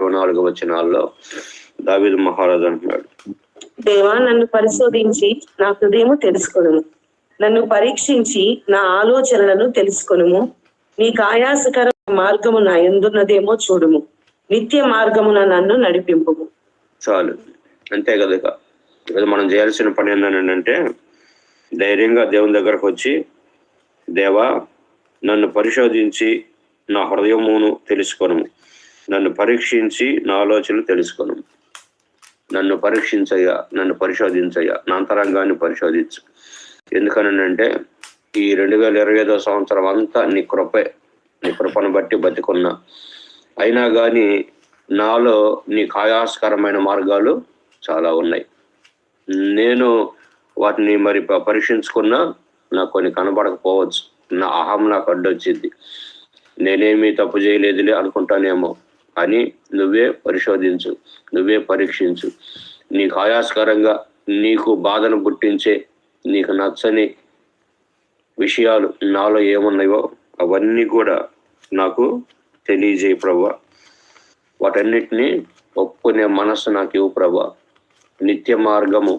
4 వచనాల్లో దావీదు మహారాజు అంటున్నాడు, దేవా నన్ను పరిశోధించి నా హృదయము తెలుసుకొనుము, నన్ను పరీక్షించి నా ఆలోచనలను తెలుసుకొనుము. నీకు ఆయాసకర మార్గము నా యందున్నదేమో చూడుము, నిత్య మార్గమున నన్ను నడిపింపుము. చాలు, అంతే కదా. మనం చేయాల్సిన పని ఏంటంటే ధైర్యంగా దేవుని దగ్గరకు వచ్చి, దేవా నన్ను పరిశోధించి నా హృదయమును తెలుసుకొనుము, నన్ను పరీక్షించి నా ఆలోచనలు తెలుసుకొనుము. నన్ను పరీక్షించయ్యా, నన్ను పరిశోధించయ్యా, నా అంతరంగాన్ని పరిశోధించు. ఎందుకనంటే ఈ 2025 సంవత్సరం అంతా నీ కృపే, నీ కృపను బట్టి బతికున్నా. అయినా కానీ నాలో నీకు ఆయాసకరమైన మార్గాలు చాలా ఉన్నాయి. నేను వాటిని మరి పరీక్షించుకున్నా నాకు కొన్ని కనబడకపోవచ్చు. నా అహం నాకు అడ్డొచ్చింది, నేనేమీ తప్పు చేయలేదులే అనుకుంటానేమో. అని నువ్వే పరిశోధించు, నువ్వే పరీక్షించు. నీకు ఆయాసకరంగా, నీకు బాధను పుట్టించే, నీకు నచ్చని విషయాలు నాలో ఏమున్నాయో అవన్నీ కూడా నాకు తెలియజేయి ప్రభువా. వాటన్నిటినీ ఒప్పుకునే మనస్సు నాకు ఇవ్వు ప్రభువా. నిత్య మార్గము